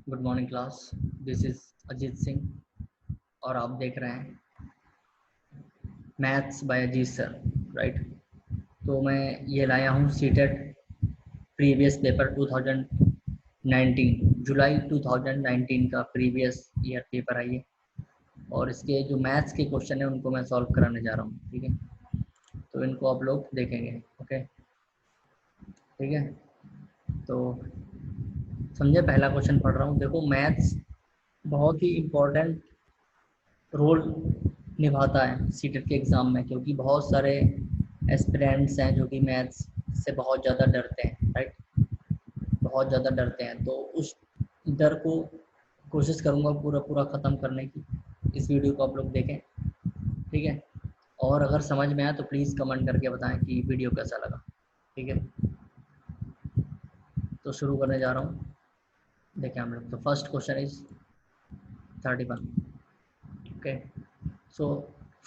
Good morning class. This is Ajit Singh और आप देख रहे हैं maths by Ajit sir, right. तो मैं ये लाया हूँ सीटेट प्रीवियस पेपर 2019, जुलाई 2019 का प्रीवियस ईयर पेपर है ये। और इसके जो मैथ्स के क्वेश्चन है उनको मैं सॉल्व कराने जा रहा हूँ, ठीक है। तो इनको आप लोग देखेंगे, ओके, ठीक है। तो समझे, पहला क्वेश्चन पढ़ रहा हूँ। देखो, मैथ्स बहुत ही इम्पोर्टेंट रोल निभाता है सीटेट के एग्ज़ाम में, क्योंकि बहुत सारे एस्पिरेंट्स हैं जो कि मैथ्स से बहुत ज़्यादा डरते हैं, राइट। बहुत ज़्यादा डरते हैं, तो उस डर को कोशिश करूँगा पूरा पूरा ख़त्म करने की। इस वीडियो को आप लोग देखें, ठीक है। और अगर समझ में आए तो प्लीज़ कमेंट करके बताएं कि वीडियो कैसा लगा, ठीक है। तो शुरू करने जा रहा हूँ। देखें हम लोग, तो first question is 31, okay. So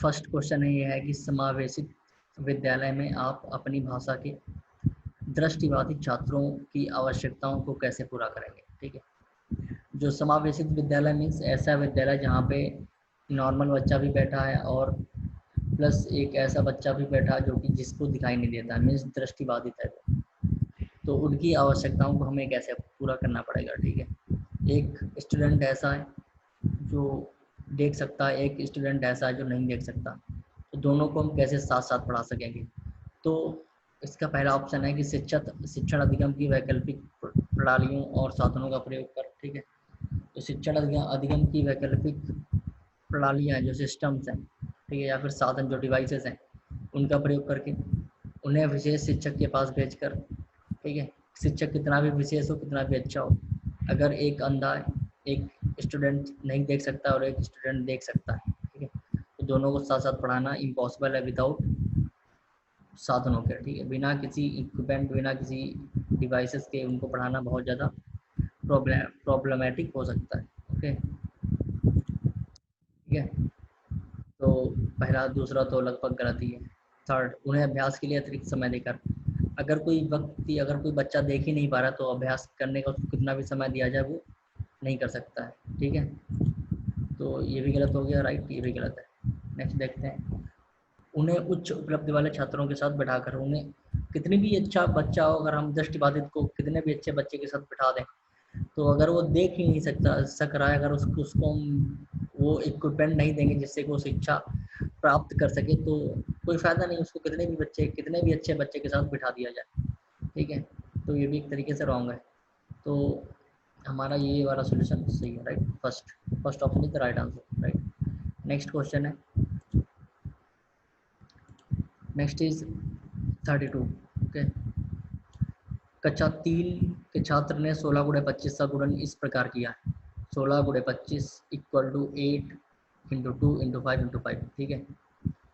first question ये है कि समावेशित विद्यालय में आप अपनी भाषा के दृष्टिबाधित छात्रों की आवश्यकताओं को कैसे पूरा करेंगे, ठीक है। जो समावेशित विद्यालय मीन्स ऐसा विद्यालय जहाँ पे नॉर्मल बच्चा भी बैठा है और प्लस एक ऐसा बच्चा भी बैठा जो कि जिसको दिखाई नहीं देता, मीन्स दृष्टिबाधित है वो। तो उनकी आवश्यकताओं को हमें कैसे पूरा करना पड़ेगा, ठीक है। एक स्टूडेंट ऐसा है जो देख सकता है, एक स्टूडेंट ऐसा है जो नहीं देख सकता, तो दोनों को हम कैसे साथ साथ पढ़ा सकेंगे। तो इसका पहला ऑप्शन है कि शिक्षण अधिगम की वैकल्पिक प्रणालियों और साधनों का प्रयोग कर, ठीक है। तो शिक्षण अधिगम की वैकल्पिक प्रणालियाँ जो सिस्टम्स हैं, ठीक है, या फिर साधन जो डिवाइसेस हैं, उनका प्रयोग करके उन्हें विशेष शिक्षक के पास भेजकर, ठीक है। शिक्षक कितना भी विशेष हो, कितना भी अच्छा हो, अगर एक अंधा एक स्टूडेंट नहीं देख सकता और एक स्टूडेंट देख सकता है, ठीक है, तो दोनों को साथ साथ पढ़ाना इम्पॉसिबल है विदाउट साधनों के, ठीक है। बिना किसी इक्विपमेंट, बिना किसी डिवाइसेस के उनको पढ़ाना बहुत ज़्यादा प्रॉब्लमेटिक हो सकता है, ओके, ठीक है। तो पहला, दूसरा तो लगभग गलत ही है। थर्ड, उन्हें अभ्यास के लिए अतिरिक्त समय देकर, अगर कोई बच्चा देख ही नहीं पा रहा तो अभ्यास करने का उसको कितना भी समय दिया जाए वो नहीं कर सकता है, ठीक है। तो ये भी गलत हो गया, राइट, ये भी गलत है। नेक्स्ट देखते हैं, उन्हें उच्च उपलब्धि वाले छात्रों के साथ बैठाकर, उन्हें कितनी भी अच्छा बच्चा हो, अगर हम दृष्टिबाधित को कितने भी अच्छे बच्चे के साथ बैठा दें, तो अगर वो देख ही नहीं सक रहा है, अगर उसको हम वो इक्विपमेंट नहीं देंगे जिससे कि वो शिक्षा प्राप्त कर सके, तो कोई फ़ायदा नहीं। उसको कितने भी अच्छे बच्चे के साथ बिठा दिया जाए, ठीक है। तो ये भी एक तरीके से रॉन्ग है। तो हमारा ये वाला सोल्यूशन सही है, right. First option is the right answer, right. Next question है, नेक्स्ट इज 32, ओके। कक्षा 3 के छात्र ने 16 गुणे 25 का गुणन इस प्रकार किया है। 16 गुणे 25 equal to 8 into 2 into 5 into 5, ठीक है।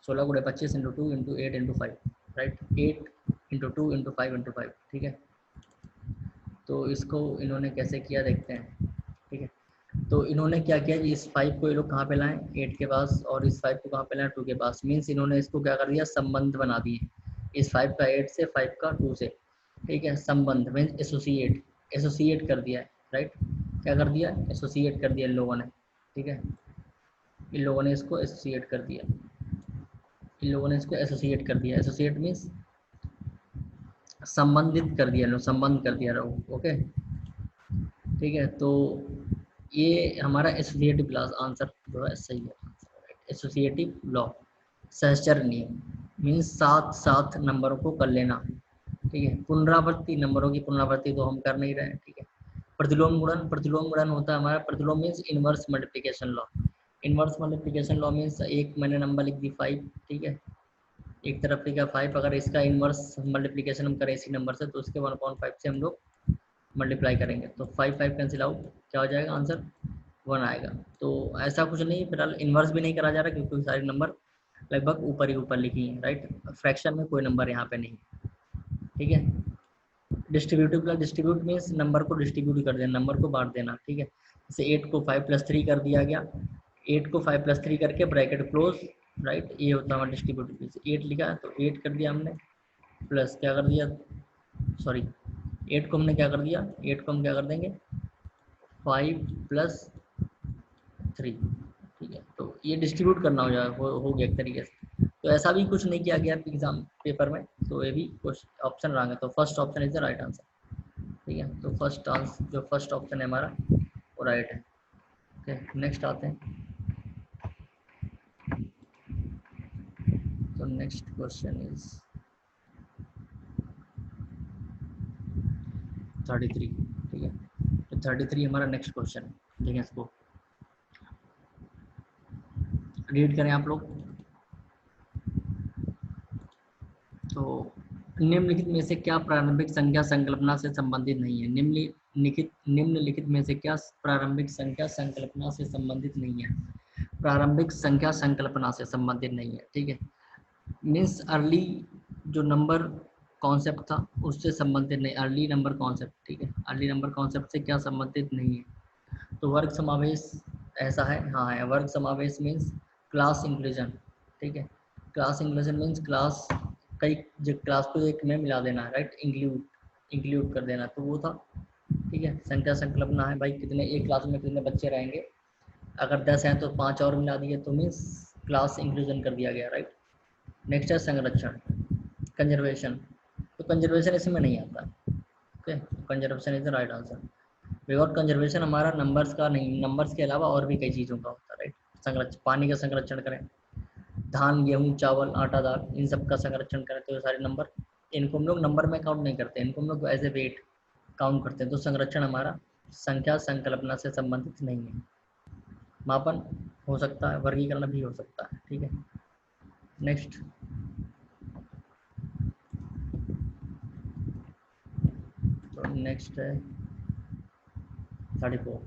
16 गुणे 25 into 2 into 8 into 5, right. 8 into 2 into 5 into 5, ठीक है। तो इसको इन्होंने कैसे किया देखते हैं, ठीक है। तो इन्होंने क्या किया कि इस 5 को ये लोग कहाँ पे लाएं, 8 के पास, और इस 5 को कहाँ पे लाएं, 2 के पास। मीन्स इन्होंने इसको क्या कर दिया, संबंध बना दिए। इस 5 का 8 से, 5 का 2 से, ठीक है। संबंध मीन्स एसोसिएट, एसोसिएट कर दिया है, राइट। क्या कर दिया, एसोसिएट कर दिया इन लोगों ने, ठीक है। इन लोगों ने इसको एसोसिएट कर दिया, इन लोगों ने इसको एसोसिएट कर दिया। एसोसिएट मीन्स संबंधित कर दिया, संबंध कर दिया, ओके, ठीक है। तो ये हमारा एसोसिएटिव क्लास आंसर जो है सही है। एसोसिएटिव लॉ, सहचर नियम मीन्स साथ साथ नंबरों को कर लेना, ठीक है। पुनरावृत्ति, नंबरों की पुनरावृत्ति तो हम कर नहीं रहे हैं, ठीक है। प्रतिलोम गुणन, प्रतिलोम गुणन होता है हमारा, प्रतिलोम means inverse multiplication law. Inverse multiplication law means एक मैंने नंबर लिख दी 5, ठीक है, एक तरफ लिखा 5, अगर इसका इनवर्स मल्टीप्लिकेशन हम करें इसी नंबर से तो उसके 1/5 से हम लोग मल्टीप्लाई करेंगे, तो 5 5 कैंसिल आउट, क्या हो जाएगा आंसर, 1 आएगा। तो ऐसा कुछ नहीं, फिलहाल इन्वर्स भी नहीं करा जा रहा क्योंकि सारे नंबर लगभग ऊपर ही ऊपर लिखी हैं, राइट। फ्रैक्शन में कोई नंबर यहाँ पे नहीं, ठीक है। Distributive plus, distribute means number को डिस्ट्रीब्यूट कर देना, नंबर को बांट देना, ठीक है। जैसे 8 को 5 + 3 कर दिया गया, 8 को 5 + 3 करके ब्रैकेट क्लोज, राइट, ये होता है हमारा डिस्ट्रीब्यूटिव मीन्स। 8 लिखा तो 8 कर दिया हमने, प्लस क्या कर दिया, सॉरी 8 को हमने क्या कर दिया, 8 को हम क्या कर देंगे, 5 + 3, ठीक है। तो ये डिस्ट्रीब्यूट करना हो गया एक तरीके से। तो ऐसा भी कुछ नहीं किया गया एग्जाम पेपर में, तो ये भी कुछ ऑप्शन रॉन्ग है। तो first option is the right answer, ठीक है। तो फर्स्ट ऑप्शन है हमारा वो राइट है। ओके, नेक्स्ट आते हैं। तो नेक्स्ट क्वेश्चन इज 33, ठीक है। तो 33 हमारा नेक्स्ट क्वेश्चन है, ठीक है। इसको रीड करें आप लोग। तो निम्नलिखित में से क्या प्रारंभिक संख्या संकल्पना से संबंधित नहीं है? निम्नलिखित में से क्या प्रारंभिक संख्या संकल्पना से संबंधित नहीं है? प्रारंभिक संख्या संकल्पना से संबंधित नहीं है, ठीक है। मीन्स अर्ली जो नंबर कॉन्सेप्ट था उससे संबंधित नहीं, अर्ली नंबर कॉन्सेप्ट, ठीक है। अर्ली नंबर कॉन्सेप्ट से क्या संबंधित नहीं है? तो वर्ग समावेश ऐसा है, हाँ है। वर्ग समावेश मीन्स क्लास इंक्लूजन, ठीक है। क्लास इंक्लूजन मीन्स क्लास, कई जो क्लास को एक में मिला देना, राइट, इंक्लूड कर देना, तो वो था, ठीक है। संख्या संकल्पना है भाई, कितने एक क्लास में कितने बच्चे रहेंगे, अगर 10 हैं तो 5 और मिला दिए, तो मीन्स क्लास इंक्लूजन कर दिया गया, राइट। नेक्स्ट है संरक्षण, कंजर्वेशन। तो कंजर्वेशन इसमें नहीं आता, okay. Conservation is the right answer. Without conservation हमारा नंबर्स का नहीं, नंबर्स के अलावा और भी कई चीज़ों का होता है, राइट। संरक्षण, पानी का संरक्षण करें, धान गेहूँ चावल आटा दाल, इन सब का संरक्षण करें, तो ये सारे नंबर, इनको हम लोग नंबर में काउंट नहीं करते, इनको हम लोग एज ए वेट काउंट करते हैं। तो संरक्षण हमारा संख्या संकल्पना से संबंधित नहीं है। मापन हो सकता है, वर्गीकरण भी हो सकता है, ठीक है। नेक्स्ट, तो नेक्स्ट है 34,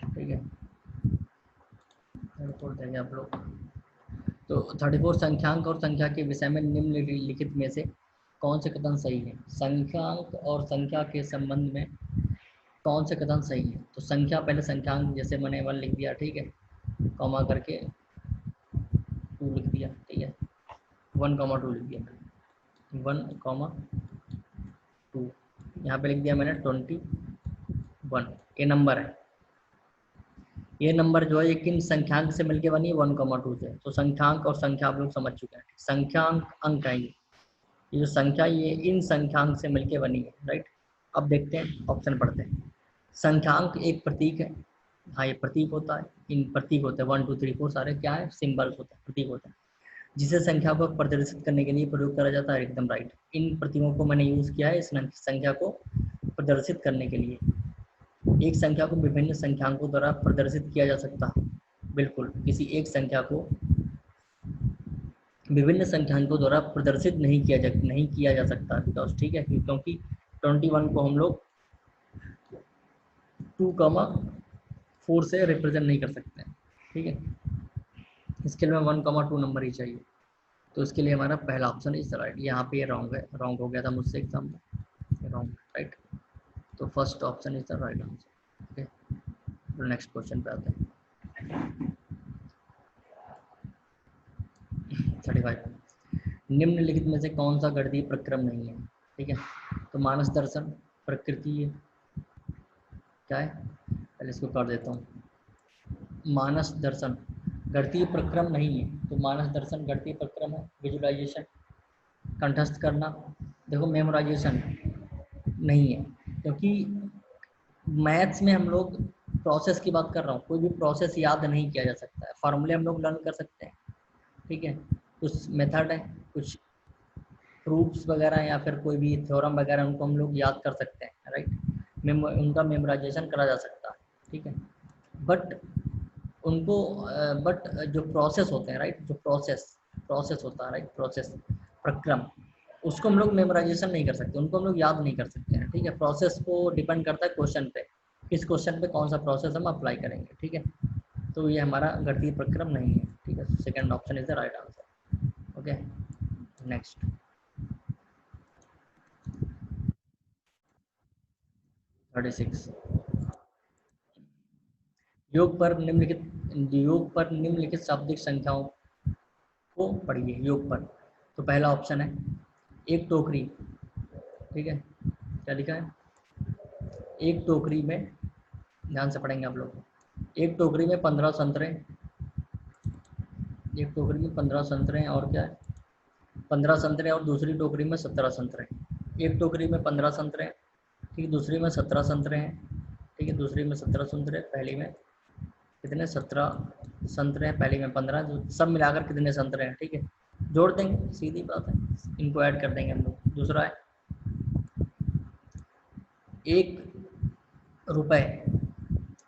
ठीक है। 34 देंगे आप लोग। तो 34 संख्यांक और संख्या के विषय में निम्नलिखित में से कौन से कथन सही है? संख्यांक और संख्या के संबंध में कौन से कथन सही है? तो संख्या, पहले संख्यांक जैसे मैंने 1 लिख दिया, ठीक है, कॉमा करके 2 लिख दिया, ठीक है। 1, 2 लिख दिया मैंने, 1, 2, यहाँ पे लिख दिया मैंने 21। ये नंबर है, ये नंबर जो है ये किन संख्यांक से मिलके बनी है? 1, 2 से। तो संख्यांक और संख्या आप लोग समझ चुके हैं, संख्यांक अंक है ये जो संख्या, ये इन संख्यांक से मिलके बनी है, राइट। अब देखते हैं, ऑप्शन पढ़ते हैं। संख्यांक एक प्रतीक है, हाँ ये प्रतीक होता है, इन प्रतीक होते हैं 1, 2, 3, 4 सारे क्या है? सिंबल्स होते हैं, प्रतीक होते हैं, जिसे संख्या को प्रदर्शित करने के लिए प्रयोग करा जाता है, एकदम राइट। इन प्रतीकों को मैंने यूज किया है इस संख्या को प्रदर्शित करने के लिए। एक संख्या को विभिन्न संख्यांकों द्वारा प्रदर्शित किया जा सकता है, बिल्कुल। किसी एक संख्या को विभिन्न संख्यांकों द्वारा प्रदर्शित नहीं किया जा सकता, बिकॉज, ठीक है, क्योंकि 21 को हम लोग 2, 4 से रिप्रेजेंट नहीं कर सकते हैं, ठीक है। इसके लिए 1, 2 नंबर ही चाहिए। तो इसके लिए हमारा पहला ऑप्शन इज राइट। यहाँ पे ये रॉन्ग है, रॉन्ग हो गया था मुझसे एग्जाम में, रॉन्ग, राइट। तो first option is the right answer, okay. तो नेक्स्ट क्वेश्चन पे आते हैं। 35, निम्नलिखित में से कौन सा गणितीय प्रक्रम नहीं है? ठीक है। तो मानस दर्शन, प्रकृति है, क्या है, पहले इसको कर देता हूँ। मानस दर्शन गणितीय प्रक्रम नहीं है, तो मानस दर्शन गणितीय प्रक्रम है। विजुअलाइजेशन, कंठस्थ करना, देखो मेमोराइजेशन नहीं है, क्योंकि मैथ्स में हम लोग प्रोसेस की बात कर रहा हूँ, कोई भी प्रोसेस याद नहीं किया जा सकता है, फार्मूले हम लोग लर्न कर सकते हैं, ठीक है। कुछ मेथड है, कुछ प्रूफ्स वगैरह या फिर कोई भी थ्योरम वगैरह, उनको हम लोग याद कर सकते हैं, राइट। उनका मेमोराइजेशन करा जा सकता है, ठीक है। बट उनको बट जो प्रोसेस होते हैं, राइट, जो प्रोसेस होता है, राइट, प्रोसेस, प्रक्रम, उसको हम लोग मेमोराइजेशन नहीं कर सकते, उनको हम लोग याद नहीं कर सकते हैं, ठीक है। प्रोसेस को डिपेंड करता है क्वेश्चन पे, किस क्वेश्चन पे कौन सा प्रोसेस हम अप्लाई करेंगे, ठीक है। तो ये हमारा गणितीय प्रक्रम नहीं है, ठीक है। Second option is the right answer, okay. Next 36, योग पर निम्नलिखित शाब्दिक संख्याओं को पढ़िए। योग पर, तो पहला ऑप्शन है एक टोकरी, ठीक है, क्या लिखा है? एक टोकरी में ध्यान से पढ़ेंगे आप लोग। एक टोकरी में 15 संतरे, एक टोकरी में 15 संतरे हैं और क्या है, 15 संतरे और दूसरी टोकरी में 17 संतरे। एक टोकरी में 15 संतरे हैं, ठीक है, दूसरी में 17 संतरे हैं, ठीक है, दूसरी में 17 संतरे, पहली में कितने 17 संतरे हैं, पहली में 15, जो सब मिलाकर कितने संतरे हैं, ठीक है, जोड़ देंगे, सीधी बात है, इनको ऐड कर देंगे हम लोग। दूसरा है 1 रुपये,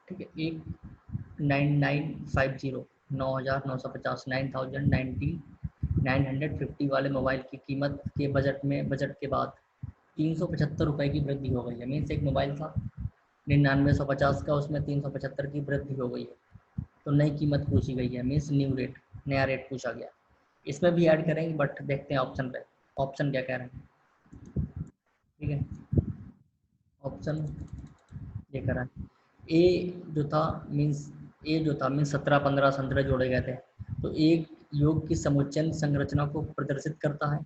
ठीक है, 19950, 9950, 9950 वाले मोबाइल की कीमत के बजट के बाद 375 रुपये की वृद्धि हो गई है। मीन्स एक मोबाइल था 9950 का, उसमें 375 की वृद्धि हो गई है, तो नई कीमत पूछी गई है, मीन्स न्यू रेट, नया रेट पूछा गया। इसमें भी ऐड करेंगे बट देखते हैं ऑप्शन पे, ऑप्शन क्या कह रहे हैं, ठीक है। ऑप्शन ये करा है, ए जो था मीन्स 17-15 संतरे जोड़े गए थे, तो एक योग की समुच्चय संरचना को प्रदर्शित करता है,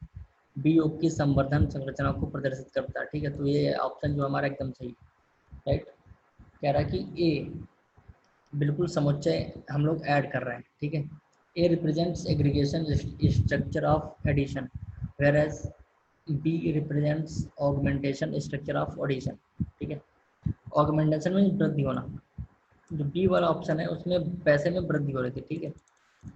बी योग की संवर्धन संरचना को प्रदर्शित करता है, ठीक है। तो ये ऑप्शन जो हमारा एकदम सही, राइट, कह रहा है कि ए बिल्कुल समुच्चय हम लोग ऐड कर रहे हैं, ठीक है। A represents aggregation structure of addition, whereas B represents augmentation structure of addition, ठीक है। ऑगमेंटेशन में वृद्धि होना, जो बी वाला ऑप्शन है उसमें पैसे में वृद्धि हो रही थी, ठीक है।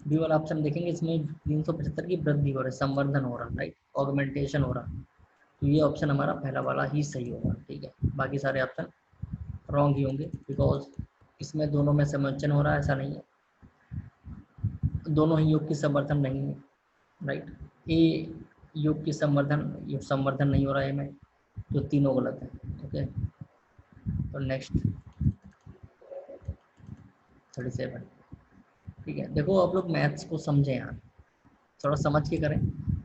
बी वाला ऑप्शन देखेंगे, इसमें 375 की वृद्धि हो रही है, संवर्धन हो रहा है, राइट, ऑगमेंटेशन हो रहा है, तो ये ऑप्शन हमारा पहला वाला ही सही होगा, ठीक है। बाकी सारे ऑप्शन रॉन्ग ही होंगे, बिकॉज इसमें दोनों में समुच्चय हो रहा है, ऐसा नहीं है, दोनों ही योग की संवर्धन नहीं है, राइट। ए योग की संवर्धन नहीं हो रहा है में, तो तीनों गलत है, ओके। तो नेक्स्ट 37, ठीक है। देखो आप लोग मैथ्स को समझें यार, थोड़ा समझ के करें,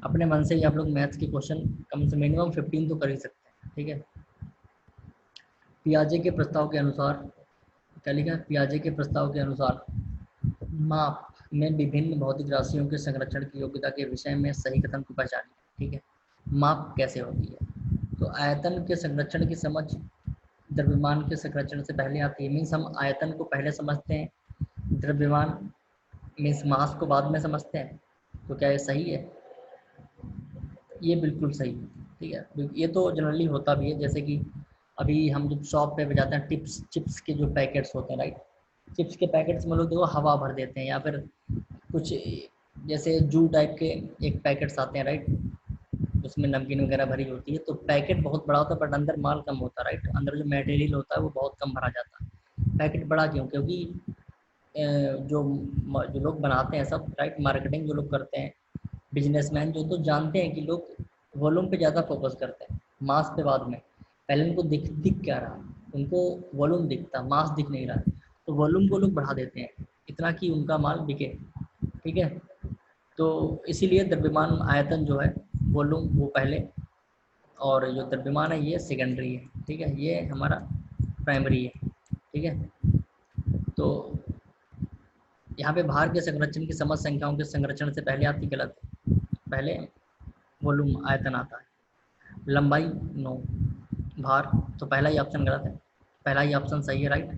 अपने मन से ही आप लोग मैथ्स के क्वेश्चन कम से मिनिमम 15 तो कर ही सकते हैं, ठीक है। पियाजे के प्रस्ताव के अनुसार क्या लिखा है, पियाजे के प्रस्ताव के अनुसार माप में विभिन्न भौतिक राशियों के संरक्षण की योग्यता के विषय में सही कथन को पहचानिए, ठीक है। माप कैसे होती है, तो आयतन के संरक्षण की समझ द्रव्यमान के संरक्षण से पहले आती है, मीन्स हम आयतन को पहले समझते हैं, द्रव्यमान मीन्स मास को बाद में समझते हैं, तो क्या ये सही है, ये बिल्कुल सही है, ठीक है। ये तो जनरली होता भी है, जैसे कि अभी हम जब शॉप पे जाते हैं, चिप्स के जो पैकेट्स होते हैं, राइट, चिप्स के पैकेट्स में लोग देखो हवा भर देते हैं, या फिर कुछ जैसे जू टाइप के एक पैकेट्स आते हैं, राइट, उसमें नमकीन वगैरह भरी होती है, तो पैकेट बहुत बड़ा होता है बट अंदर माल कम होता है, राइट, अंदर जो मटेरियल होता है वो बहुत कम भरा जाता है। पैकेट बड़ा क्यों, क्योंकि जो जो लोग बनाते हैं सब, राइट, मार्केटिंग जो लोग करते हैं, बिजनेसमैन जो, तो जानते हैं कि लोग वॉल्यूम पे ज़्यादा फोकस करते हैं, मास पे बाद में। पहले उनको दिख क्या रहा, उनको वॉल्यूम दिखता, मास दिख नहीं रहा, तो वॉल्यूम को लोग बढ़ा देते हैं इतना कि उनका माल बिके, ठीक है। तो इसीलिए द्रव्यमान आयतन जो है वॉल्यूम वो पहले, और जो द्रव्यमान है ये सेकेंडरी है, ठीक है, ये हमारा प्राइमरी है, ठीक है। तो यहाँ पे भार के संरक्षण की समझ संख्याओं के संरक्षण से पहले आती, गलत है, पहले वॉल्यूम आयतन आता है। लंबाई 9, भार, तो पहला ही ऑप्शन गलत है, पहला ही ऑप्शन सही है, राइट,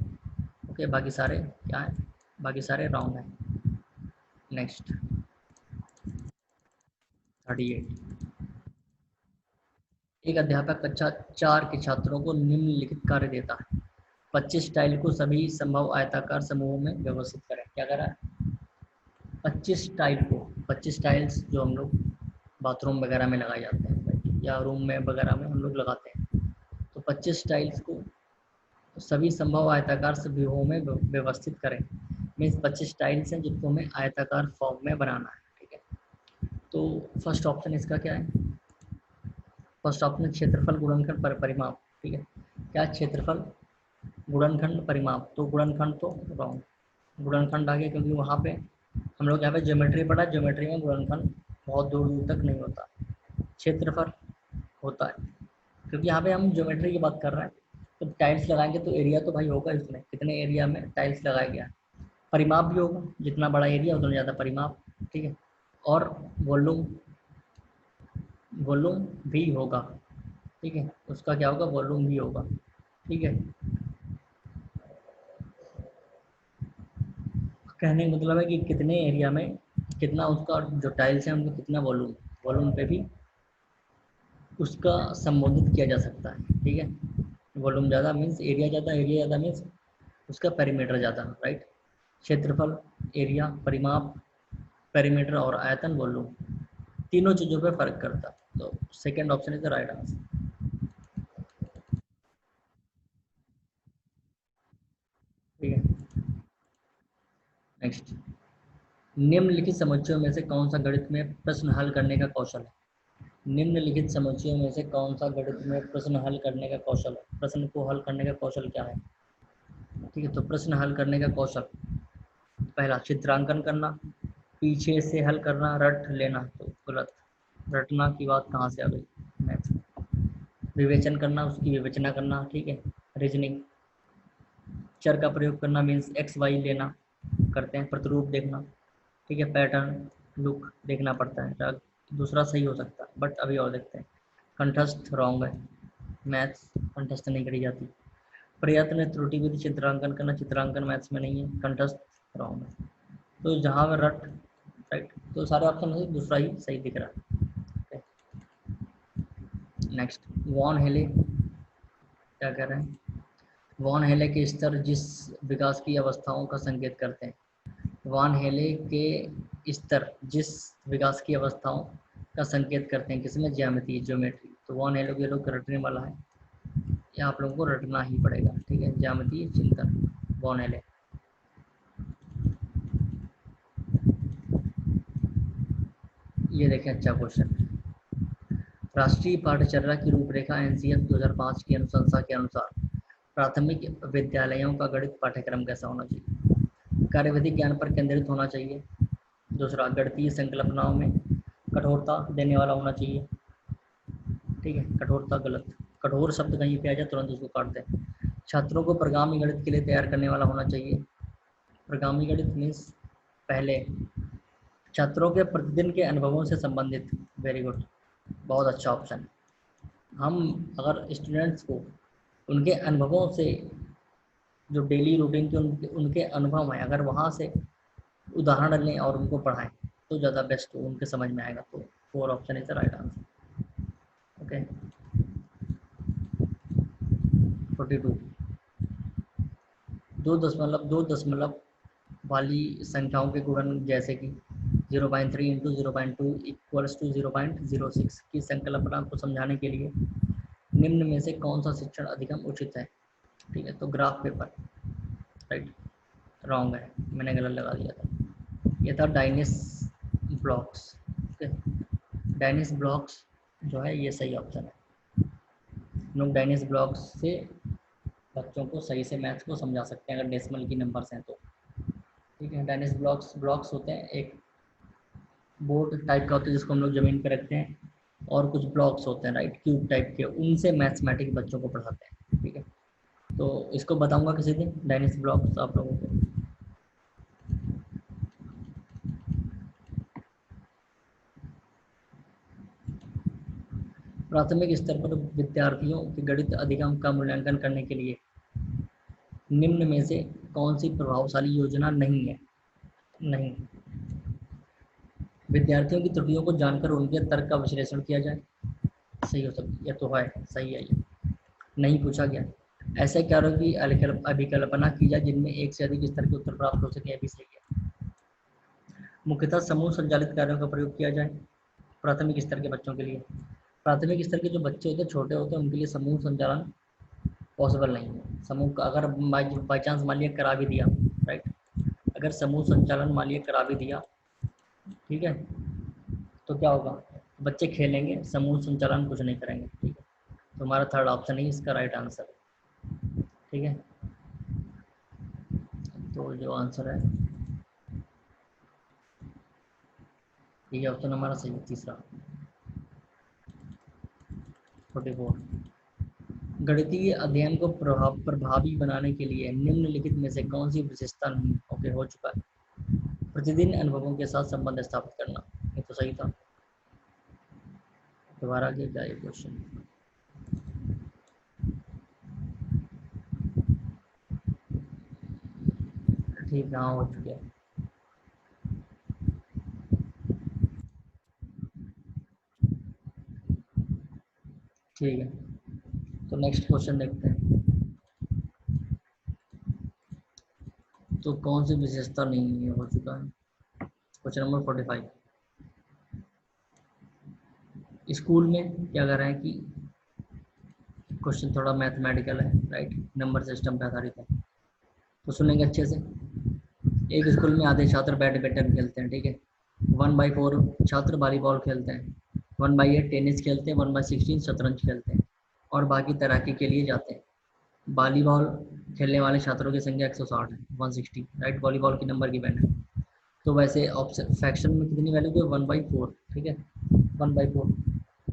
ओके। बाकी सारे क्या है, बाकी सारे रॉन्ग है। नेक्स्ट 38, एक अध्यापक कक्षा 4 के छात्रों को निम्नलिखित कार्य देता है, 25 टाइल को सभी संभव आयताकार समूहों में व्यवस्थित करें, क्या कह रहा है, 25 टाइल को, 25 टाइल्स जो हम लोग बाथरूम वगैरह में लगाए जाते हैं या रूम में वगैरह में हम लोग लगाते हैं, तो 25 टाइल्स को सभी संभव आयताकार समूहों में व्यवस्थित करें, मीन्स 25 टाइल्स हैं जिनको हमें आयताकार फॉर्म में बनाना है, ठीक है। तो फर्स्ट ऑप्शन इसका क्या है, फर्स्ट ऑप्शन क्षेत्रफल गुणनखंड परिमाप, ठीक है, क्या क्षेत्रफल गुणनखंड परिमाप, तो गुणनखंड तो रॉन्ग, गुणनखंड आ गया, क्योंकि वहाँ पे हम लोग यहाँ पे ज्योमेट्री पढ़ा, ज्योमेट्री में गुणनखंड बहुत दूर दूर तक नहीं होता, क्षेत्रफल होता है, क्योंकि यहाँ पे हम ज्योमेट्री की बात कर रहे हैं, तो टाइल्स लगाएंगे तो एरिया तो भाई होगा, इसमें कितने एरिया में टाइल्स लगाया गया, परिमाप भी होगा, जितना बड़ा एरिया उतना ज़्यादा परिमाप, ठीक है, और वॉल्यूम, वॉल्यूम भी होगा, ठीक है, उसका क्या होगा, वॉल्यूम भी होगा, ठीक है। कहने का मतलब है कि कितने एरिया में कितना उसका जो टाइल्स है उनका कितना वॉल्यूम, वॉल्यूम पे भी उसका संबोधित किया जा सकता है। ठीक है, वॉल्यूम ज़्यादा मीन्स एरिया ज़्यादा, एरिया ज़्यादा मीन्स उसका पेरीमीटर ज़्यादा, राइट। क्षेत्रफल, एरिया, परिमाप, पेरीमीटर और आयतन, वॉल्यूम, तीनों चीज़ों पे फर्क करता है। तो second option is the right answer. ठीक है, नेक्स्ट, निम्नलिखित समुच्चयों में से कौन सा गणित में प्रश्न हल करने का कौशल है। निम्नलिखित समुच्चयों में से कौन सा गणित में प्रश्न हल करने का कौशल है, प्रश्न को हल करने का कौशल क्या है। ठीक है, तो प्रश्न हल करने का कौशल, पहला चित्रांकन करना, पीछे से हल करना, रट लेना, तो गलत, रटना की बात कहाँ से आ गई। मैथ, विवेचन करना, उसकी विवेचना करना। ठीक है, रीजनिंग, चर का प्रयोग करना मीन्स एक्स वाई लेना करते हैं, प्रतिरूप देखना। ठीक है, पैटर्न, लुक देखना पड़ता है। दूसरा सही हो सकता है बट अभी और देखते हैं। कंठस्थ रॉन्ग है, मैथ्स कंठस्थ नहीं करी जाती। प्रयत्न, त्रुटि विधि, चित्रांकन करना, चित्रांकन मैथ्स में नहीं है, कंठस्थ रॉन्ग है। तो जहाँ पर रट, राइट, तो सारे ऑप्शन में दूसरा ही सही दिख रहा है। नेक्स्ट, वॉन हेले क्या कह रहे हैं। वॉन हेले के स्तर जिस विकास की अवस्थाओं का संकेत करते हैं। वॉन हेले के स्तर जिस विकास की अवस्थाओं का संकेत करते हैं किसमें, ज्यामिति, ज्योमेट्री। तो वॉन हेले के लोग रटने वाला है, ये आप लोगों को रटना ही पड़ेगा। ठीक है, ज्यामिति चिंतन, वॉन हेले। ये देखें अच्छा क्वेश्चन, राष्ट्रीय पाठ्यचर्या की रूपरेखा एनसीएफ 2005 की अनुशंसा के अनुसार प्राथमिक विद्यालयों का गणित पाठ्यक्रम कैसा होना चाहिए। कार्यविधि ज्ञान पर केंद्रित होना चाहिए। दूसरा, गणितीय संकल्पनाओं में कठोरता देने वाला होना चाहिए। ठीक है, कठोरता गलत, कठोर शब्द कहीं पे आ जाए तुरंत उसको काट दें। छात्रों को प्रगामी गणित के लिए तैयार करने वाला होना चाहिए। प्रगामी गणित मीन्स पहले छात्रों के प्रतिदिन के अनुभवों से संबंधित। वेरी गुड, बहुत अच्छा ऑप्शन। हम अगर स्टूडेंट्स को उनके अनुभवों से, जो डेली रूटीन के उनके उनके अनुभव हैं, अगर वहाँ से उदाहरण लें और उनको पढ़ाएं तो ज़्यादा बेस्ट हो, उनके समझ में आएगा। तो four option is the right answer. Okay, 42, दो दशमलव वाली संख्याओं के गुणन जैसे कि 0.3 इंटू 0.2 इक्वल्स टू 0.06 की संकल्पना को समझाने के लिए निम्न में से कौन सा शिक्षण अधिगम उचित है। ठीक है, तो ग्राफ पेपर, राइट, रॉन्ग है, मैंने गलत लगा दिया था। ये था डाइनिस ब्लॉक्स। ओके, डाइनिस ब्लॉक्स जो है ये सही ऑप्शन है। लोग डाइनिस ब्लॉक्स से बच्चों को सही से मैथ्स को समझा सकते हैं अगर डेसिमल की नंबर्स हैं तो। ठीक है, डाइनिस ब्लॉक्स, ब्लॉक्स होते हैं, एक बोर्ड टाइप का होता है जिसको हम लोग ज़मीन पे रखते हैं, और कुछ ब्लॉक्स होते हैं, राइट, क्यूब टाइप के, उनसे मैथमेटिक्स बच्चों को पढ़ाते हैं। ठीक है, तो इसको बताऊंगा किसी दिन डायनेस ब्लॉक्स आप लोगों को। प्राथमिक स्तर पर विद्यार्थियों के गणित अधिगम का मूल्यांकन करने के लिए निम्न में से कौन सी प्रभावशाली योजना नहीं है। नहीं, विद्यार्थियों की त्रुटियों को जानकर उनके तर्क का विश्लेषण किया जाए, सही हो सकती है, तो है, सही है ये, नहीं पूछा गया। ऐसे कार्यों की अभिकल्पना की जाए जिनमें एक से अधिक स्तर के उत्तर प्राप्त हो सके, यह भी सही है। मुख्यतः समूह संचालित कार्यों का प्रयोग किया जाए प्राथमिक स्तर के बच्चों के लिए। प्राथमिक स्तर के जो बच्चे होते हैं, छोटे होते हैं, उनके लिए समूह संचालन पॉसिबल नहीं है। समूह का अगर बाई चांस मान लिया करा भी दिया, राइट, अगर समूह संचालन मान लिया करा भी दिया, ठीक है, तो क्या होगा, बच्चे खेलेंगे, समूह संचालन कुछ नहीं करेंगे। ठीक है, तो हमारा थर्ड ऑप्शन ही इसका राइट आंसर है। ठीक है, तो जो आंसर है ये ऑप्शन हमारा सही है, तीसरा, 44। गणितीय अध्ययन को प्रभावी बनाने के लिए निम्नलिखित में से कौन सी विशेषता नहीं। ओके, हो चुका है। प्रतिदिन अनुभवों के साथ संबंध स्थापित करना, ये तो सही था। दोबारा के क्या ये क्वेश्चन, ठीक है, हाँ हो चुका है। ठीक है, तो नेक्स्ट क्वेश्चन देखते हैं। तो कौन सी विशेषता नहीं हो चुका है? Question number 45। स्कूल में क्या कर रहे हैं कि क्वेश्चन थोड़ा मैथमेटिकल है, राइट, नंबर सिस्टम पे आधारित है, तो सुनेंगे अच्छे से। एक स्कूल में आधे छात्र बैडमिंटन खेलते हैं, ठीक है, 1/4 छात्र वॉलीबॉल खेलते हैं, 1/8 टेनिस खेलते हैं, 1/16 शतरंज खेलते हैं और बाकी तैराकी के लिए जाते हैं। वॉलीबॉल खेलने वाले छात्रों की संख्या 160 है, 160, राइट, वॉलीबॉल की नंबर की बैंड है। तो वैसे ऑप्शन फ्रैक्शन में कितनी वैल्यू है? 1/4, ठीक है, 1/4।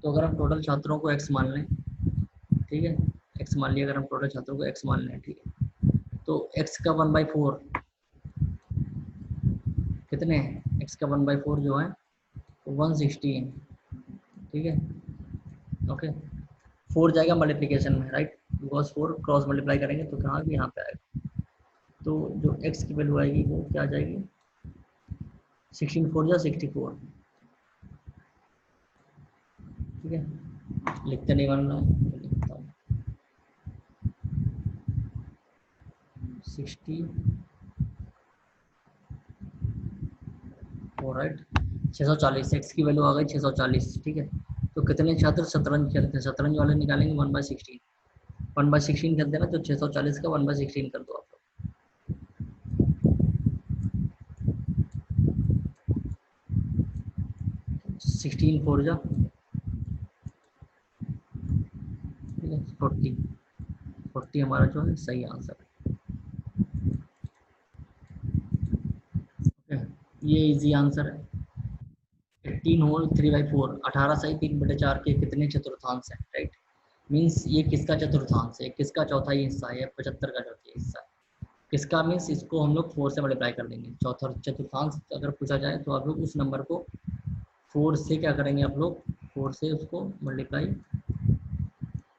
तो अगर हम टोटल छात्रों को x मान लें, ठीक है, x मान लिया, अगर हम टोटल छात्रों को x मान लें, ठीक है, तो x का 1/4 कितने हैं? x का 1/4 जो है 160 है, ठीक है, ओके। 4 जाएगा मल्टीप्लिकेशन में, राइट, बिकॉज 4 क्रॉस मल्टीप्लाई करेंगे तो कहाँ भी यहाँ पे आएगा। तो जो x की वैल्यू आएगी वो क्या आ जाएगी? 16 4 या 64, ठीक है, लिखते नहीं बन रहा है, लिखता हूँ 64, राइट, 640, x की वैल्यू आ गई 640, ठीक है। तो कितने छात्र शतरंज खेलते हैं? शतरंज वाले निकालेंगे 1/16, 1/16 खेलते हैं ना, तो 640 का 1/16 कर दो आप लोग। 16 4 जा, ठीक है, 40, 40 हमारा जो है सही आंसर है। ये इजी आंसर है। 18 होल 3/4, 18 सही 3/4 के कितने चतुर्थांश है, राइट, मीन्स ये किसका चतुर्थांश है, किसका चौथाई हिस्सा है, 75 का चौथाई हिस्सा है। किसका मीन्स इसको हम लोग 4 से मल्टीप्लाई कर देंगे। चौथा चतुर्थांश अगर पूछा जाए तो आप लोग उस नंबर को 4 से क्या करेंगे, आप लोग 4 से उसको मल्टीप्लाई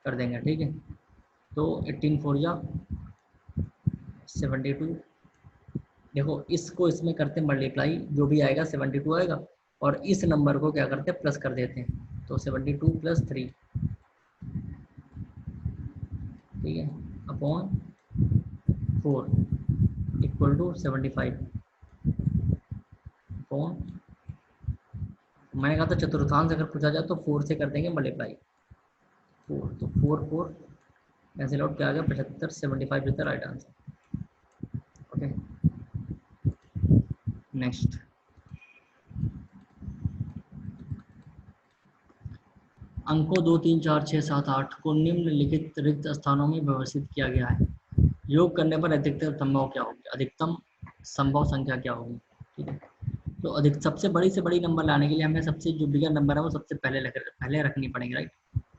कर देंगे, ठीक है। तो 18 4 या 72, देखो इसको इसमें करते मल्टीप्लाई, जो भी आएगा 72 आएगा, और इस नंबर को क्या करते हैं, प्लस कर देते हैं, तो 72 + 3, ठीक है, अपॉन 4 = 75 अपॉन, मैंने कहा था चतुर्थांश अगर पूछा जाए तो 4 से कर देंगे मल्टीप्लाई, 4, तो 4 4 कैंसिल आउट, क्या आ गया 75, 75 is the right answer, okay. Next, अंकों 2 3 4 6 7 8 को निम्नलिखित रिक्त स्थानों में व्यवस्थित किया गया है। योग करने पर अधिकतम संभव क्या होगी, अधिकतम संभव संख्या क्या होगी, ठीक है। तो अधिक सबसे बड़ी से बड़ी नंबर लाने के लिए हमें सबसे जो बिगर नंबर है वो सबसे पहले रखनी पड़ेगी, राइट।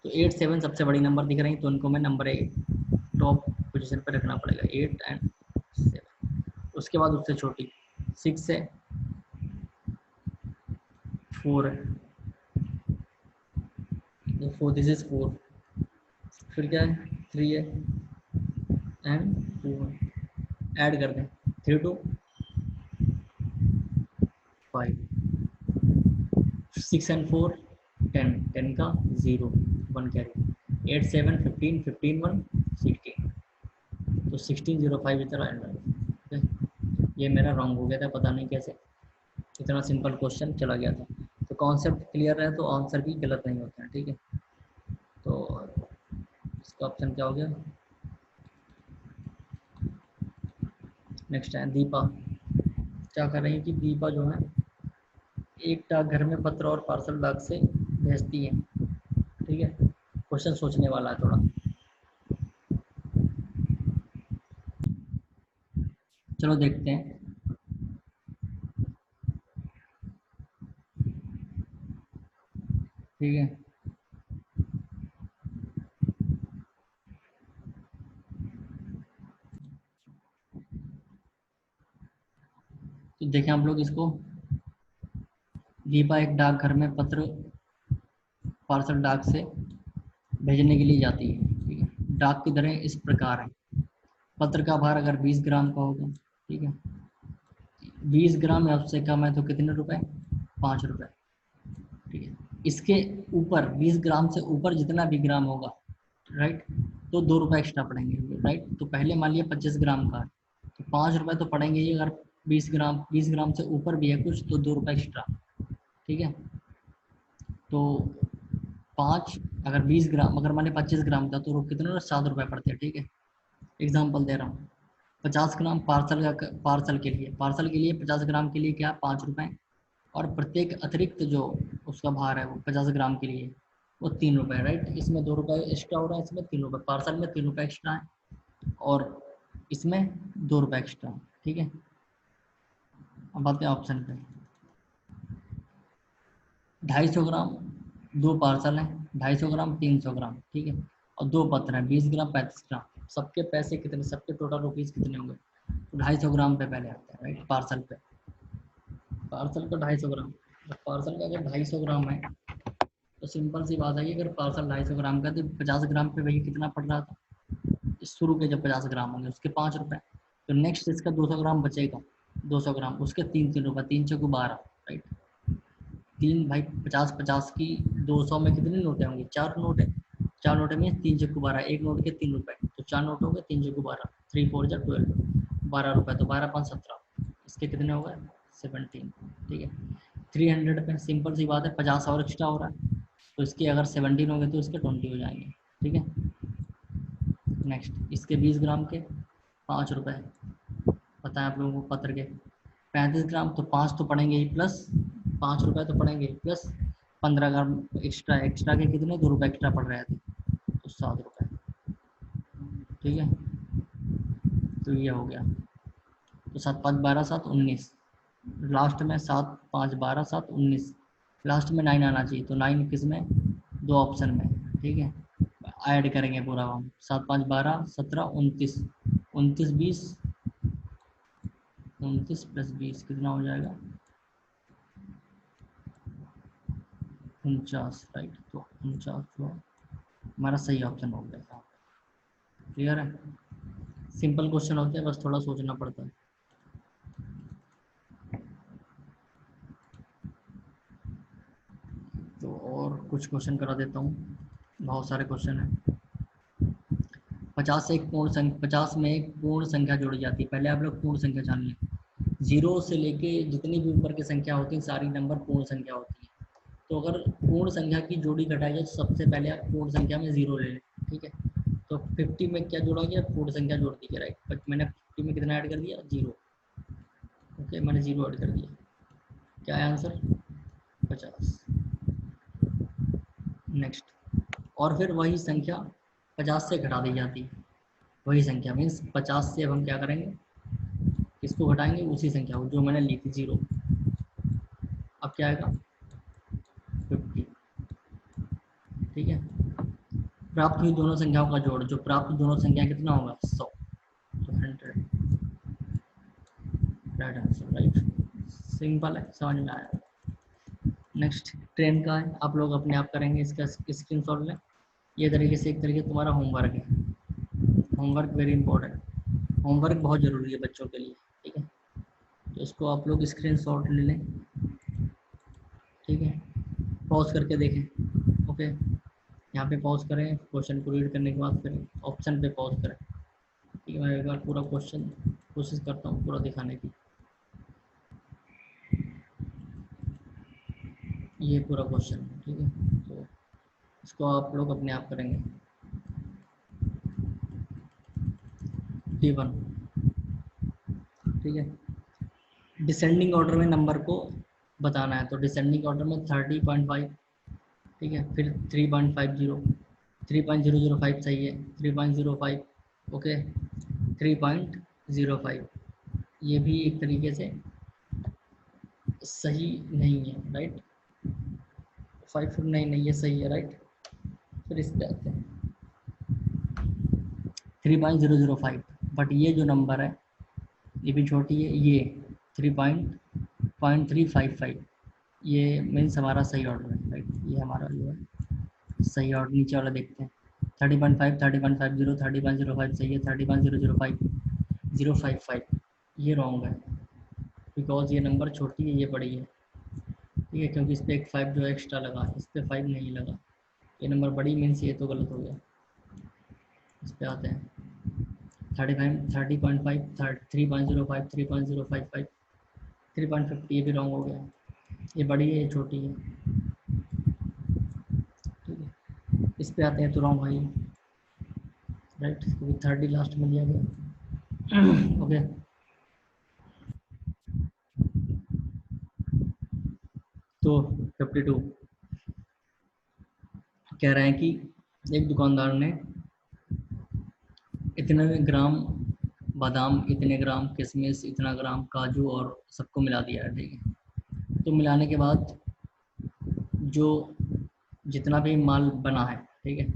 तो 8 7 सबसे बड़ी नंबर दिख रही है, तो उनको मैं नंबर 8 टॉप पोजीशन पर रखना पड़ेगा, 8 एंड 7। उसके बाद उससे छोटी 6 है, 4 है, 4 दिस इज 4, फिर क्या है 3 है एंड 2 है, ऐड कर दें 3 2 5, 6 एंड 4 10, 10 का 0 1 कैरी, 8 7 15 15 1 16, तो 1605 इतना आंसर। ये मेरा रॉन्ग हो गया था, पता नहीं कैसे इतना सिंपल क्वेश्चन चला गया था। तो कॉन्सेप्ट क्लियर है तो आंसर भी गलत नहीं होता है, ठीक है। तो इसका ऑप्शन क्या हो गया? नेक्स्ट है दीपा। क्या कर रही है कि दीपा जो है एक डाकघर में पत्र और पार्सल डाक से भेजती है, ठीक है। क्वेश्चन सोचने वाला है थोड़ा, चलो देखते हैं। ठीक है, तो देखें हम लोग इसको, दीपा एक डाकघर में पत्र पार्सल डाक से भेजने के लिए जाती है, ठीक है। डाक की दरें इस प्रकार है। पत्र का भार अगर 20 ग्राम का होगा, ठीक है, 20 ग्राम या उससे कम है तो कितने रुपए? 5 रुपए, ठीक है। इसके ऊपर 20 ग्राम से ऊपर जितना भी ग्राम होगा, राइट, तो 2 रुपये एक्स्ट्रा पड़ेंगे, राइट। तो पहले मान लिया 25 ग्राम का है, तो 5 रुपये तो पड़ेंगे ही। अगर 20 ग्राम से ऊपर भी है कुछ तो 2 रुपये एक्स्ट्रा, ठीक है। तो 5, अगर 20 ग्राम, अगर मान लिया 25 ग्राम था तो कितने 7 रुपये पड़ते हैं, ठीक है। एग्जाम्पल दे रहा हूँ। 50 ग्राम पार्सल के लिए 50 ग्राम के लिए क्या 5 रुपये, और प्रत्येक अतिरिक्त जो उसका भार है वो 50 ग्राम के लिए वो 3 रुपये, राइट। इसमें 2 रुपये एक्स्ट्रा हो रहा है, इसमें 3 रुपये, पार्सल में 3 रुपये एक्स्ट्रा है और इसमें 2 रुपये एक्स्ट्रा है, ठीक है। अब आते हैं ऑप्शन पे। 250 ग्राम 2 पार्सल है, 250 ग्राम 300 ग्राम, ठीक है, और 2 पत्र हैं 20 ग्राम 35 ग्राम। सबके पैसे कितने, सबके टोटल रुपीज़ कितने होंगे, तो 250 ग्राम पे पहले आते हैं, राइट। पार्सल पे, पार्सल का 250 ग्राम, पार्सल का अगर 250 ग्राम है तो सिंपल सी बात है कि अगर पार्सल 250 ग्राम का तो 50 ग्राम पे वही कितना पड़ रहा था, इस शुरू के जब 50 ग्राम होंगे उसके 5 रुपये। तो नेक्स्ट इसका 200 ग्राम बचेगा, 200 ग्राम उसके 3 रुपये, 3 चौको 12, राइट। 3 भाई 50 की 200 में कितने नोटें होंगे, 4 नोट है, 4 नोट में 3 चौको 12, एक नोट के 3 रुपये, तो 4 नोट हो गए, 3 चौको 12, 3 4 जा 12, 12 रुपये, तो 12 5 17, इसके कितने हो गए 17, ठीक है। 300 पे सिंपल सी बात है 50 और एक्स्ट्रा हो रहा है, तो इसके अगर 17 हो गए तो इसके 20 हो जाएंगे, ठीक है। नेक्स्ट इसके 20 ग्राम के 5 रुपये, पता है आप लोगों को पत्र के। 35 ग्राम तो 5 तो पड़ेंगे ही, प्लस 5 रुपये तो पड़ेंगे, प्लस 15 ग्राम एक्स्ट्रा, एक्स्ट्रा के कितने 2 रुपये एक्स्ट्रा पड़ रहे थे, तो 7 रुपये, ठीक है। तो ये हो गया, तो 7 5 12 7 19, लास्ट में 7 5 12 7 19, लास्ट में 9 आना चाहिए, तो 9 किस में, 2 ऑप्शन में, ठीक है। ऐड करेंगे पूरा हम, 7 5 12 17 29, 29 20, 29 + 20 कितना हो जाएगा 49, राइट। तो 49 जो हमारा सही ऑप्शन हो गया। क्लियर है, सिंपल क्वेश्चन होते हैं, बस थोड़ा सोचना पड़ता है। तो और कुछ क्वेश्चन करा देता हूँ, बहुत सारे क्वेश्चन हैं। 50 से एक पूर्ण संख्या, 50 में एक पूर्ण संख्या जोड़ी जाती है। पहले आप लोग पूर्ण संख्या जान लें, 0 से लेके जितनी भी ऊपर की संख्या होती है सारी नंबर पूर्ण संख्या होती है। तो अगर पूर्ण संख्या की जोड़ी घटाई जाए तो सबसे पहले आप पूर्ण संख्या में 0 ले लें, ठीक है। तो 50 में क्या जोड़ा गया, पूर्ण संख्या जोड़ दी, राइट। बट मैंने 50 में कितना ऐड कर दिया 0, ओके, मैंने 0 ऐड कर दिया, क्या है आंसर 50। नेक्स्ट, और फिर वही संख्या 50 से घटा दी जाती है, वही संख्या मीन्स 50 से अब हम क्या करेंगे, इसको घटाएंगे उसी संख्या को जो मैंने ली थी 0, अब क्या आएगा 50, ठीक है। प्राप्त हुई दोनों संख्याओं का जोड़, जो प्राप्त दोनों संख्या कितना होगा 100, तो 100, राइट आंसर, राइट। सिंपल है, समझ में आया। नेक्स्ट ट्रेन का है, आप लोग अपने आप करेंगे, इसका स्क्रीनशॉट लें। ये तरीके से एक तरीके तुम्हारा होमवर्क है, होमवर्क वेरी इंपॉर्टेंट, होमवर्क बहुत ज़रूरी है बच्चों के लिए, ठीक है। तो इसको आप लोग स्क्रीनशॉट ले लें, ठीक है। पॉज करके देखें, ओके। यहाँ पे पॉज करें, क्वेश्चन को रीड करने के बाद फिर ऑप्शन पे पॉज करें, ठीक है। मैं एक बार पूरा क्वेश्चन कोशिश करता हूँ पूरा दिखाने की। ये पूरा क्वेश्चन है, ठीक है। तो इसको आप लोग अपने आप करेंगे। D1, ठीक है। डिसेंडिंग ऑर्डर में नंबर को बताना है, तो डिसेंडिंग ऑर्डर में 30.5, ठीक है। फिर 3.50, 3.005 सही है, 3.05, ओके, 3.05, ये भी एक तरीके से सही नहीं है, राइट। 5 नहीं नहीं ये सही है, राइट। फिर इस पे आते हैं 3.005, बट ये जो नंबर है ये भी छोटी है, ये 3.355, ये मीन्स हमारा सही ऑर्डर है, राइट। ये हमारा जो है सही ऑर्डर, नीचे वाला देखते हैं 30.5, 30.50, 30.05 सही है, 30.005, 055 ये रॉन्ग है, बिकॉज ये नंबर छोटी है ये बड़ी है, ठीक है, क्योंकि इस पर एक 5 जो एक्स्ट्रा लगा है, इस पर 5 नहीं लगा। ये नंबर बड़ी मीन्स ये तो गलत हो गया। इस पर आते हैं 35, 30.5, 3.05, 3.055, 3.50, ये भी रॉन्ग हो गया। ये बड़ी है, ये छोटी है। ठीक है, इस पे आते हैं तो रॉन्ग भाई, राइट, क्योंकि 30 लास्ट में दिया गया। ओके, तो 52 कह रहे हैं कि एक दुकानदार ने इतने ग्राम बादाम, इतने ग्राम किशमिश, इतना ग्राम काजू और सबको मिला दिया है। ठीक है, तो मिलाने के बाद जो जितना भी माल बना है, ठीक है,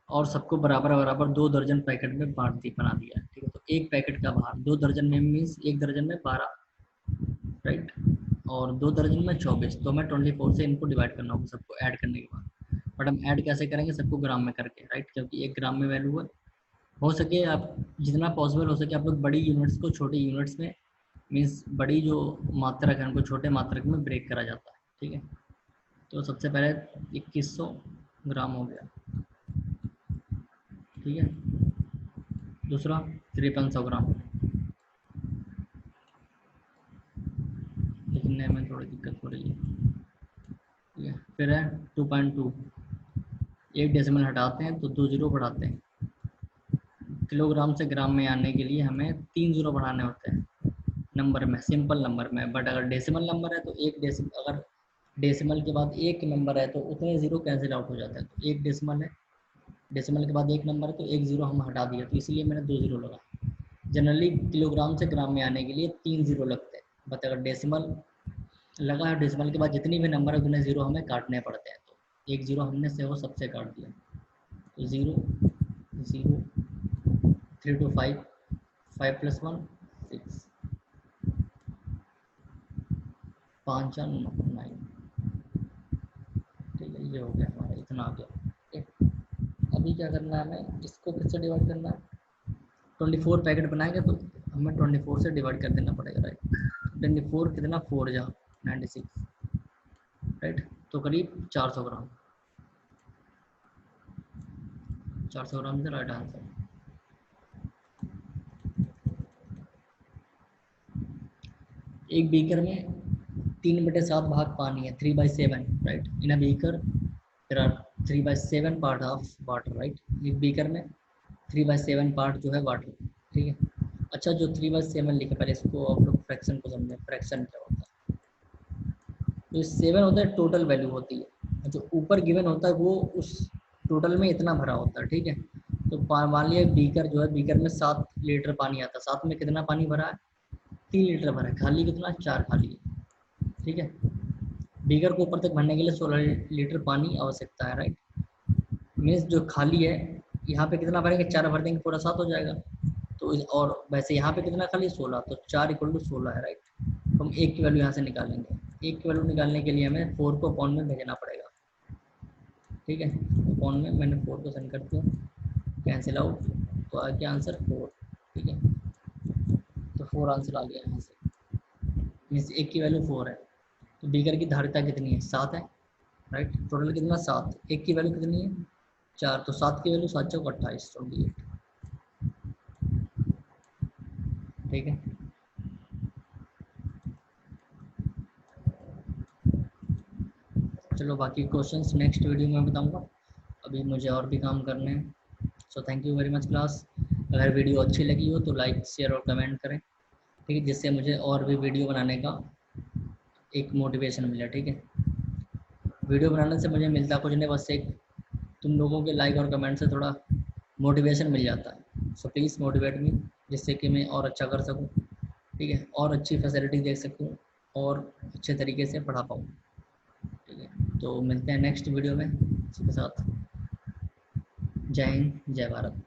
और सबको बराबर बराबर 2 दर्जन पैकेट में बांट दी बना दिया है। ठीक है, तो एक पैकेट का बाहर 2 दर्जन में मीन्स एक दर्जन में 12, राइट, और 2 दर्जन में 24। तो हमें 24 से इनको डिवाइड करना होगा सबको ऐड करने के बाद। बट हम ऐड कैसे करेंगे, सबको ग्राम में करके, राइट, क्योंकि 1 ग्राम में वैल्यू है। हो सके आप जितना पॉसिबल हो सके आप लोग बड़ी यूनिट्स को छोटे यूनिट्स में, मीन्स बड़ी जो मात्रक है उनको छोटे मात्रक में ब्रेक करा जाता है। ठीक है, तो सबसे पहले 2100 ग्राम हो गया। ठीक है, दूसरा 5300 ग्राम, लिखने में थोड़ी दिक्कत हो रही है। ठीक है, फिर है 2.2, एक डेसिमल हटाते हैं तो 2 जीरो बढ़ाते हैं। किलोग्राम से ग्राम में आने के लिए हमें 3 जीरो बढ़ाने होते हैं नंबर में, सिंपल नंबर में। बट अगर डेसिमल नंबर है तो एक डेसिमल, अगर डेसिमल के बाद एक नंबर है तो उतने जीरो कैंसिल आउट हो जाते हैं। तो एक डेसिमल है, डेसिमल के बाद एक नंबर है तो एक जीरो हम हटा दिया, तो इसीलिए मैंने 2 जीरो लगा। जनरली किलोग्राम से ग्राम में आने के लिए 3 जीरो लगते हैं। बट अगर डेसिमल लगा है, डेसिमल के बाद जितनी भी नंबर है उतने जीरो हमें काटने पड़ते हैं। तो एक जीरो हमने से वो सबसे काट दिया, तो 0 0 3 to 5, 5 plus 1 6, 5 और 9। ठीक है, ये हो गया हमारा, इतना आ गया। ठीक, अभी क्या करना है, हमें इसको किससे डिवाइड करना है, 24 पैकेट बनाएंगे तो हमें 24 से डिवाइड कर देना पड़ेगा, राइट। 24 कितना, 4 जा 96, राइट, तो करीब 400 ग्राम, 400 ग्राम से राइट आंसर। एक बीकर में 3/7 भाग पानी है, 3/7, right. In a beaker there are 3/7 part of water, right. एक बीकर में 3/7 पार्ट जो है वाटर। ठीक है, अच्छा, जो 3/7 लिखे, पहले इसको आप लोग फ्रैक्शन को समझें। फ्रैक्शन क्या होता है, जो 7 होता है टोटल वैल्यू होती है, जो ऊपर गिवन होता है वो उस टोटल में इतना भरा होता है। ठीक है, तो मान लिया बीकर जो है, बीकर में 7 लीटर पानी आता है, 7 में कितना पानी भरा है, 3 लीटर भरा है, खाली कितना, 4 खाली है। ठीक है, बीकर को ऊपर तक भरने के लिए 16 लीटर पानी आवश्यकता है, राइट। मीन्स जो खाली है, यहाँ पे कितना भरेंगे, 4 भर देंगे, पूरा 7 हो जाएगा। तो और वैसे यहाँ पे कितना खाली, 16, तो 4 = 16 है, राइट। तो हम एक की वैल्यू यहाँ से निकालेंगे। एक की वैल्यू निकालने के लिए हमें 4 को अपॉन में भेजना पड़ेगा। ठीक है, अपॉन में मैंने 4 को सेंड कर दिया, कैंसिल आउट, तो आ गया आंसर 4। ठीक है, तो 4 आंसर आ गया यहाँ से। मीन्स एक की वैल्यू 4 है, तो बीकर की धारिता कितनी है, 7 है, राइट। टोटल कितना, 7, एक की वैल्यू कितनी है, 4, तो 7 की वैल्यू 7 चौक 28, 28। ठीक है, चलो बाकी क्वेश्चंस नेक्स्ट वीडियो में बताऊंगा, अभी मुझे और भी काम करने हैं। So thank you very much class. अगर वीडियो अच्छी लगी हो तो लाइक, शेयर और कमेंट करें, ठीक है, जिससे मुझे और भी वीडियो बनाने का एक मोटिवेशन मिले। ठीक है, वीडियो बनाने से मुझे मिलता कुछ नहीं, बस एक तुम लोगों के लाइक और कमेंट से थोड़ा मोटिवेशन मिल जाता है। सो प्लीज़ मोटिवेट मी, जिससे कि मैं और अच्छा कर सकूँ, ठीक है, और अच्छी फैसिलिटी दे सकूँ और अच्छे तरीके से पढ़ा पाऊँ। ठीक है, तो मिलते हैं नेक्स्ट वीडियो में, इसके साथ जय हिंद, जय भारत।